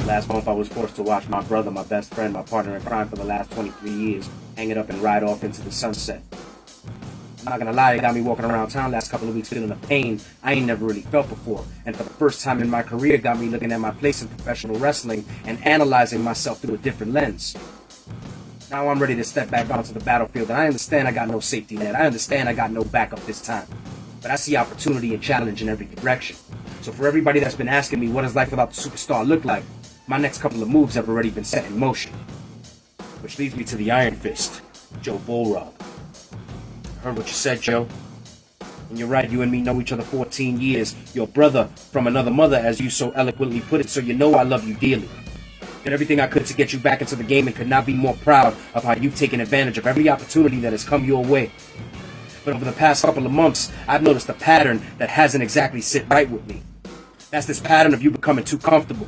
Last month I was forced to watch my brother, my best friend, my partner in crime for the last 23 years, hang it up and ride off into the sunset. I'm not gonna lie, it got me walking around town last couple of weeks feeling a pain I ain't never really felt before. And for the first time in my career, got me looking at my place in professional wrestling and analyzing myself through a different lens. Now I'm ready to step back onto the battlefield, and I understand I got no safety net. I understand I got no backup this time. But I see opportunity and challenge in every direction. So for everybody that's been asking me what does life without the superstar look like, my next couple of moves have already been set in motion. Which leads me to the Iron Fist, Joe Bulrog. I heard what you said, Joe. And you're right, you and me know each other 14 years. Your brother from another mother, as you so eloquently put it, so you know I love you dearly. Did everything I could to get you back into the game and could not be more proud of how you've taken advantage of every opportunity that has come your way. But over the past couple of months, I've noticed a pattern that hasn't exactly sit right with me. That's this pattern of you becoming too comfortable.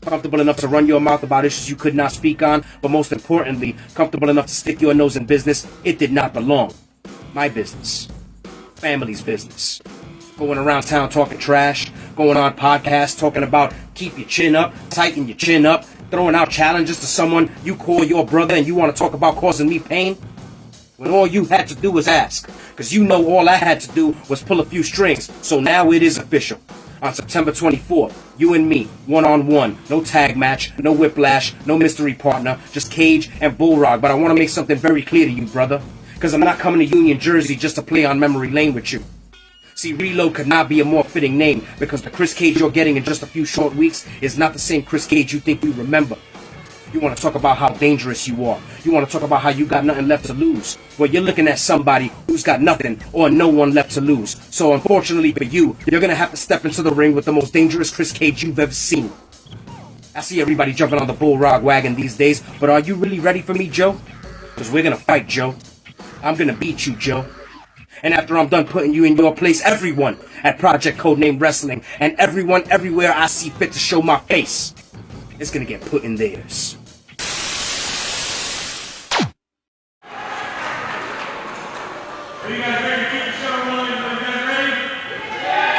Comfortable enough to run your mouth about issues you could not speak on, but most importantly, comfortable enough to stick your nose in business it did not belong. My business. Family's business. Going around town talking trash, going on podcasts talking about keep your chin up, tighten your chin up, throwing out challenges to someone you call your brother and you want to talk about causing me pain? When all you had to do was ask, because you know all I had to do was pull a few strings, so now it is official. On September 24th, you and me, one-on-one, no tag match, no whiplash, no mystery partner, just Kage and Bulrog. But I want to make something very clear to you, brother, because I'm not coming to Union Jersey just to play on memory lane with you. See, Reload could not be a more fitting name, because the Kris Kage you're getting in just a few short weeks is not the same Kris Kage you think we remember. You want to talk about how dangerous you are. You want to talk about how you got nothing left to lose. Well, you're looking at somebody who's got nothing or no one left to lose. So unfortunately for you, you're going to have to step into the ring with the most dangerous Kris Kage you've ever seen. I see everybody jumping on the Bulrog wagon these days, but are you really ready for me, Joe? Because we're going to fight, Joe. I'm going to beat you, Joe. And after I'm done putting you in your place, everyone at Project Codename Wrestling and everyone everywhere I see fit to show my face is going to get put in theirs. Are you guys ready to keep the show rolling? Are you guys ready? Yeah!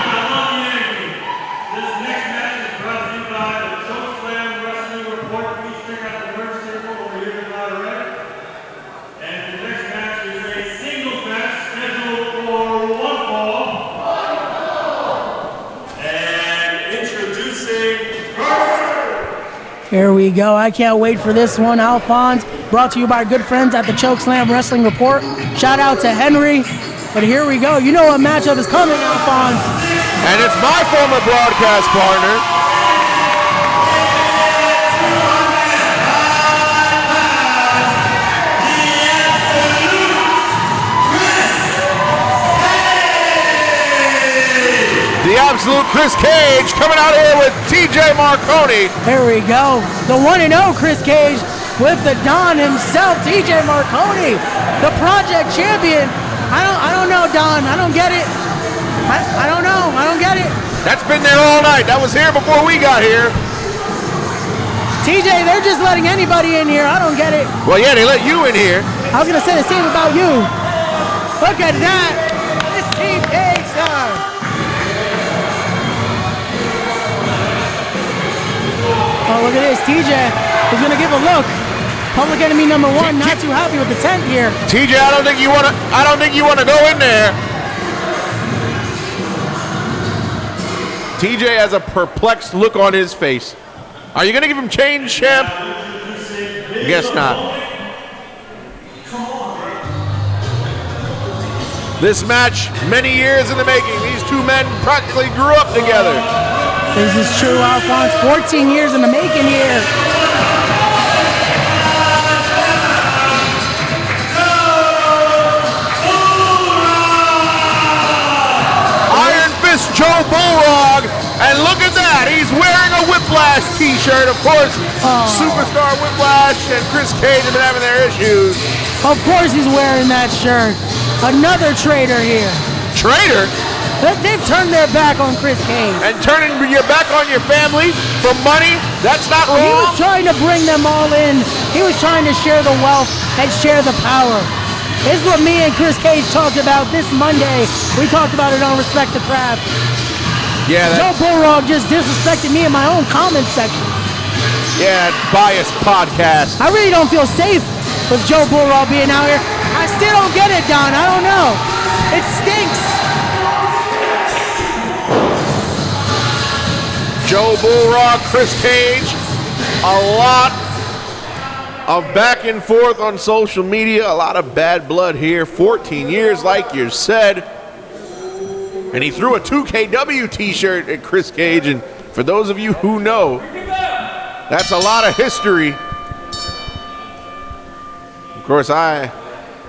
I love the energy. This next match is brought to you by the Codename Wrestling Report. Please check out the merch circle over here in the red. And the next match is a singles match scheduled for one fall. And introducing first. Here we go. I can't wait for this one. Alphonse, brought to you by our good friends at the Chokeslam Wrestling Report. Shout out to Henry. But here we go. You know what matchup is coming, Alphonse. And it's my former broadcast partner. The absolute Kris Kage coming out here with TJ Marconi. Here we go. The 1-0 Kris Kage with the Don himself, TJ Marconi, the Project Champion. I don't know, Don. I don't get it. I don't know. I don't get it. That's been there all night. That was here before we got here. TJ, they're just letting anybody in here. I don't get it. Well, yeah, they let you in here. I was going to say the same about you. Look at that. It's Team Kage time. Oh, look at this. TJ is going to give a look. Public enemy number one, not too happy with the tent here. TJ, I don't think you want to go in there. TJ has a perplexed look on his face. Are you going to give him change, champ? Guess not. This match, many years in the making. These two men practically grew up together. This is true, Alphonse. 14 years in the making here. Iron Fist Joe Bulrog, and look at that, he's wearing a Whiplash t-shirt. Of course, Superstar Whiplash and Kris Kage have been having their issues. Of course he's wearing that shirt. Another traitor here. Traitor? They've turned their back on Kris Kage. And turning your back on your family for money, that's not wrong. He was trying to bring them all in. He was trying to share the wealth and share the power. This is what me and Kris Kage talked about this Monday. We talked about it on Respect the Craft. Yeah, Joe Bulrog just disrespected me in my own comment section. Yeah, biased podcast. I really don't feel safe with Joe Bulrog being out here. I still don't get it, Don. I don't know. It stinks. Joe Bulrog, Kris Kage, a lot of back and forth on social media, a lot of bad blood here. 14 years, like you said. And he threw a 2KW t-shirt at Kris Kage, and for those of you who know, that's a lot of history. Of course,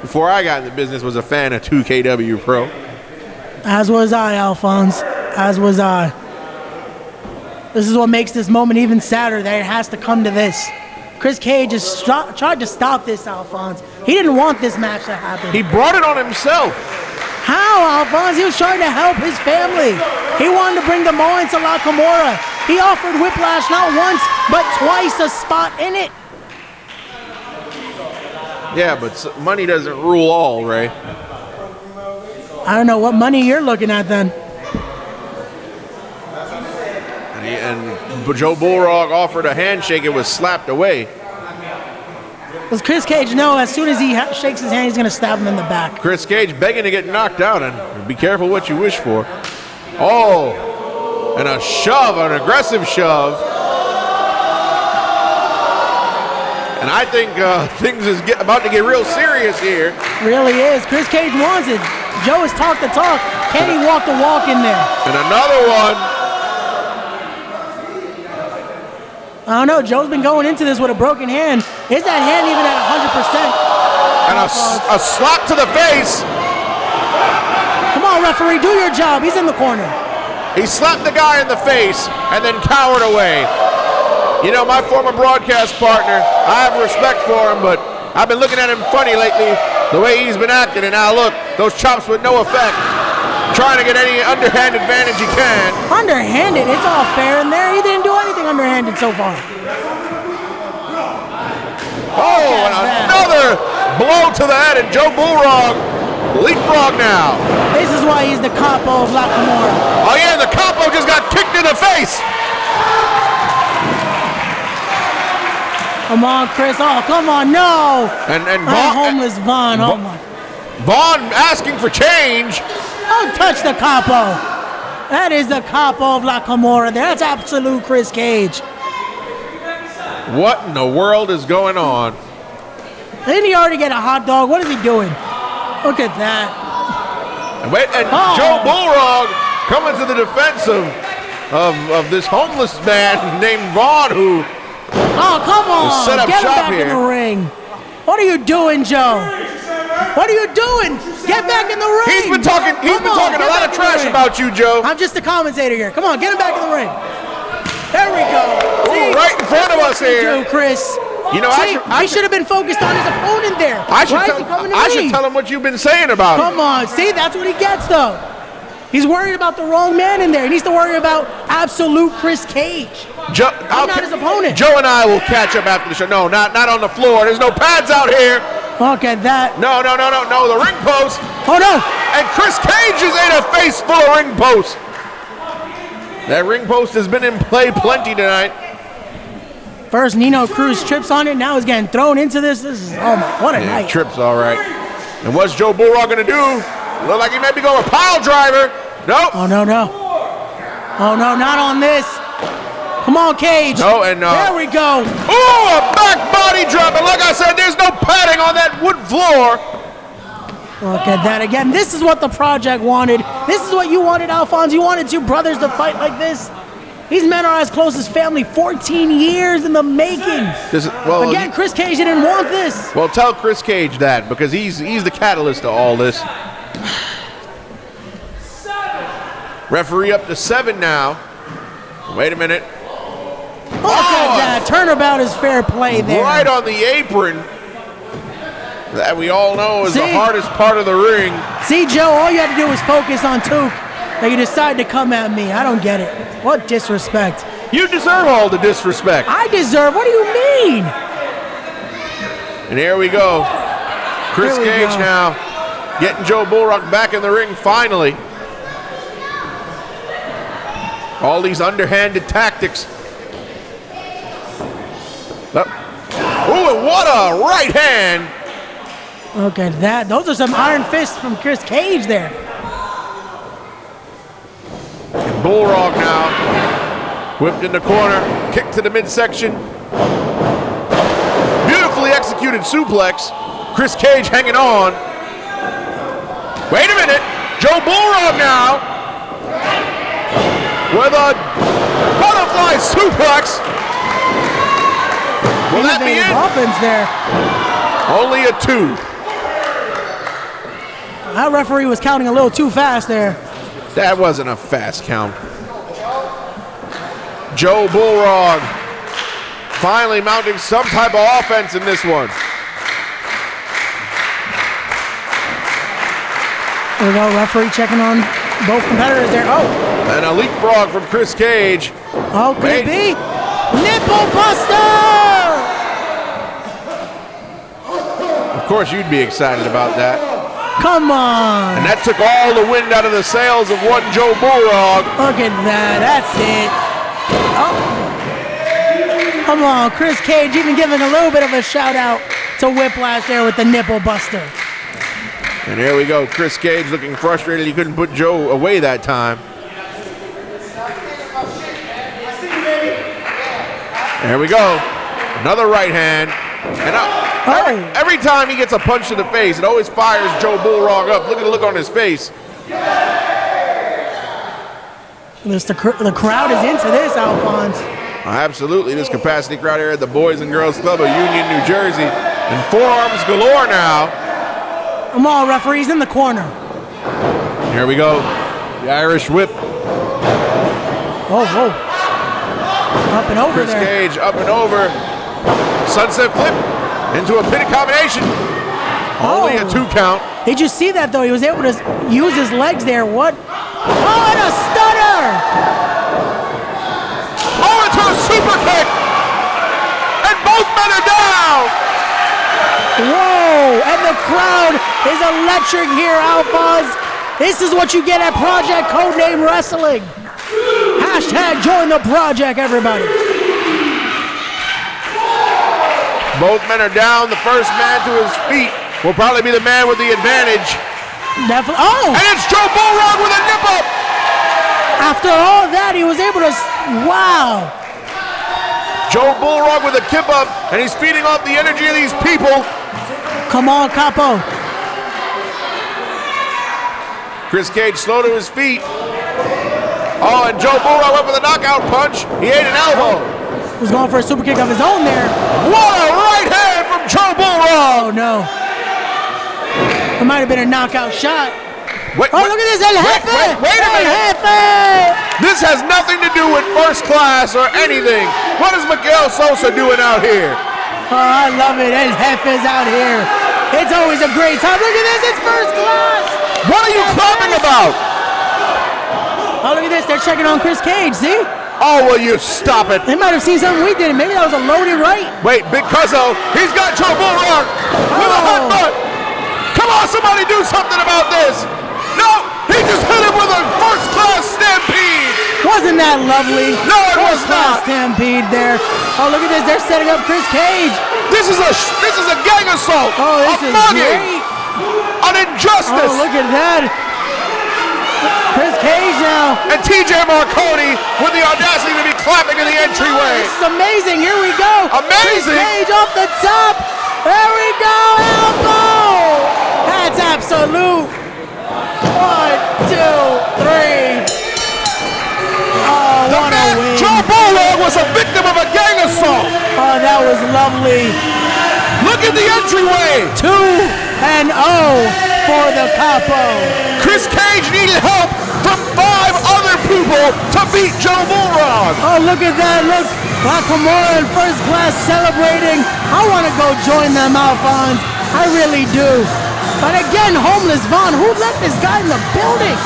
before I got in the business, was a fan of 2KW Pro. As was I, Alphonse. As was I. This is what makes this moment even sadder, that it has to come to this. Kris Kage just tried to stop this, Alphonse. He didn't want this match to happen. He brought it on himself. How, Alphonse? He was trying to help his family. He wanted to bring the Moen to La Camorra. He offered Whiplash not once, but twice a spot in it. Yeah, but money doesn't rule all, Ray. I don't know what money you're looking at then. And Joe Bulrog offered a handshake. It was slapped away. Does Kris Kage know as soon as he shakes his hand, he's going to stab him in the back? Kris Kage begging to get knocked out, and be careful what you wish for. Oh, and a shove, an aggressive shove. And I think things is about to get real serious here. Really is. Kris Kage wants it. Joe has talked the talk. Can he walk the walk in there? And another one. I don't know. Joe's been going into this with a broken hand. Is that hand even at 100%? And a slap to the face. Come on, referee, do your job. He's in the corner. He slapped the guy in the face and then cowered away. You know, my former broadcast partner, I have respect for him, but I've been looking at him funny lately, the way he's been acting. And now look, those chops with no effect. Trying to get any underhand advantage he can. Underhanded? It's all fair in there. He didn't do anything underhanded so far. Oh, and another blow to the head, and Joe Bulrog leapfrog now. This is why he's the capo of La Camorra. Oh yeah, the capo just got kicked in the face. Come on, Kris. Oh, come on, no. And homeless Vaughn. Oh my. Vaughn asking for change. Don't touch the capo. That is the capo of La Camorra. That's absolute Kris Kage. What in the world is going on? Didn't he already get a hot dog? What is he doing? Look at that. And Joe Bulrog coming to the defense of this homeless man named Vaughn, who come on. set up Get him shop back here. in the ring. What are you doing, Joe? What are you doing? Get back in the ring. He's been talking a lot of trash about you, Joe. I'm just the commentator here. Come on, get him back in the ring. There we go. Ooh, right in front of us here. Do, Kris. You know, he should have been focused on his opponent there. I should tell him what you've been saying about him. Come on. See, that's what he gets, though. He's worried about the wrong man in there. He needs to worry about absolute Kris Kage. I'm not his opponent. Joe and I will catch up after the show. No, not on the floor. There's no pads out here. Look at that. No. The ring post. Oh, no. And Kris Kage is in a face full of ring posts. That ring post has been in play plenty tonight. First, Nino Cruz trips on it. Now he's getting thrown into this. This is, oh my, what a night. Trips all right. And what's Joe Bulrog going to do? Look like he may be going a pile driver. Nope. Oh, no. Oh, no, not on this. Come on, Kage. No, and there we go. Oh, a back body drop. And like I said, there's no padding on that wood floor. Look at that again. This is what the project wanted. This is what you wanted, Alphonse. You wanted two brothers to fight like this. These men are as close as family. 14 years in the making. Again, Kris Kage didn't want this. Well, tell Kris Kage that, because he's the catalyst to all this. Referee up to 7 now. Wait a minute. Look at that. Turnabout is fair play there. Right on the apron. That we all know is the hardest part of the ring. See, Joe, all you had to do was focus on Took. But you decide to come at me. I don't get it. What disrespect. You deserve all the disrespect. I deserve? What do you mean? And here we go. Kris Kage now getting Joe Bulrog back in the ring finally. All these underhanded tactics. Oh, and what a right hand. Look at that. Those are some iron fists from Kris Kage there. Bulrog now. Whipped in the corner. Kick to the midsection. Beautifully executed suplex. Kris Kage hanging on. Wait a minute. Joe Bulrog now. With a butterfly suplex. Will that be it? Offense there. Only a 2. That referee was counting a little too fast there. That wasn't a fast count. Joe Bulrog finally mounting some type of offense in this one. There we go, referee checking on both competitors there. Oh. And a leapfrog from Kris Kage. Oh, could it be? Nipple buster! Of course you'd be excited about that. Come on. And that took all the wind out of the sails of one Joe Bulrog. Look at that, that's it. Oh. Come on, Kris Kage even giving a little bit of a shout out to Whiplash there with the nipple buster. And here we go, Kris Kage looking frustrated. He couldn't put Joe away that time. There we go. Another right hand. And every time he gets a punch to the face, it always fires Joe Bulrog up. Look at the look on his face. The crowd is into this, Alphonse. Absolutely. This capacity crowd here at the Boys and Girls Club of Union, New Jersey. And forearms galore now. Come on, referees in the corner. Here we go. The Irish whip. Oh, whoa. Up and over Kris there. Kage up and over. Sunset flip into a pin combination. Only a 2 count. Did you see that, though? He was able to use his legs there. What? Oh, and a stunner! Oh, into a super kick! And both men are down! Whoa! And the crowd is electric here, Alphonse. This is what you get at Project Codename Wrestling. Hashtag join the project, everybody. Both men are down. The first man to his feet will probably be the man with the advantage. Definitely. Oh! And it's Joe Bulrog with a nip up. After all that, he was able to. Wow. Joe Bulrog with a kip up, and he's feeding off the energy of these people. Come on, Capo. Kris Kage slow to his feet. Oh, and Joe Bulrog went for the knockout punch. He ate an elbow. Was going for a super kick of his own there. What a right hand from Joe Bulrog. Oh, no. It might have been a knockout shot. Wait, oh, look at this, El Jefe! Wait a minute! Jefe! This has nothing to do with first class or anything. What is Miguel Sosa doing out here? Oh, I love it. El Jefe's out here. It's always a great time. Look at this, it's first class! What are you clapping about? Oh, look at this, they're checking on Kris Kage, see? Oh, will you stop it? They might have seen something we did. Maybe that was a loaded right. Wait, Big Cuzzo, he's got Joe Bulrog with a hot butt. Come on, somebody do something about this. No, he just hit him with a first-class stampede. Wasn't that lovely? No, it was not. Stampede there. Oh, look at this. They're setting up Kris Kage. This is a gang assault. Oh, this is great. An injustice. Oh, look at that. Kris Kage now. And TJ Marconi with the audacity to be clapping in the entryway. This is amazing. Here we go. Amazing. Kris Kage off the top. There we go. Elbow. That's absolute. 1, 2, 3. Oh, what a win. Joe Bulrog was a victim of a gang assault. Oh, that was lovely. Look at the entryway. 2-0 for the Capo. Kris Kage needed help from 5 other people to beat Joe Bulrog. Oh, look at that. Look, Nakamura in first class celebrating. I want to go join them, Alphonse. I really do. But again, Homeless Vaughn, who let this guy in the building?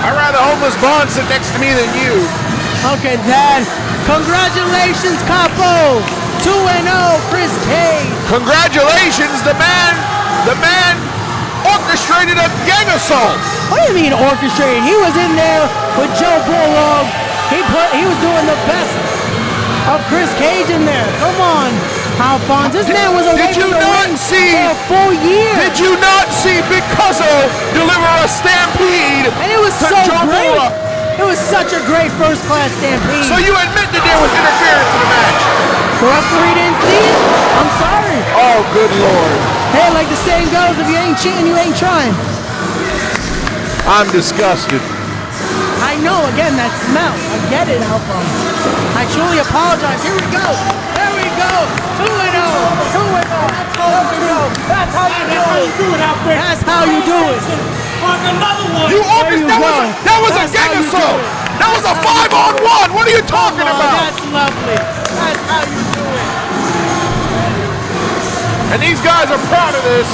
I'd rather Homeless Vaughn sit next to me than you. Okay, then. Congratulations, Capo. 2-0, Kris Kage. Congratulations, the man orchestrated a gang assault. What do you mean orchestrated? He was in there with Joe Bulrog. He doing the best of Chris Cage in there. Come on, Alphonse. This man was away Did you from the not ring see? for a full year. Did you not see Picasso deliver a stampede? And it was to so Joe great. Bulrog? It was such a great first-class stampede. So you admit that there was interference in the match? The referee didn't see it? I'm sorry. Oh, good Lord. Hey, like the saying goes, if you ain't cheating, you ain't trying. I'm disgusted. I know, again, that smell. I get it, Alphonse. I truly apologize. Here we go. There we go. 2-0. 2-0. That's how you do it. That's how you do it. Another one. You opened, that was a gang assault. That was a 5-on-1. What are you talking about? That's lovely. That's how you do it. And these guys are proud of this.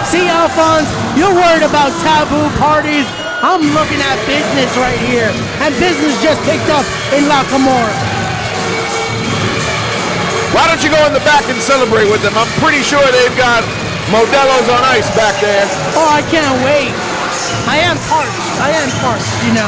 See, Alphonse, you're worried about taboo parties. I'm looking at business right here. And business just picked up in La Camorra. Why don't you go in the back and celebrate with them? I'm pretty sure they've got Modelo's on ice back there. Oh, I can't wait. I am parched, you know.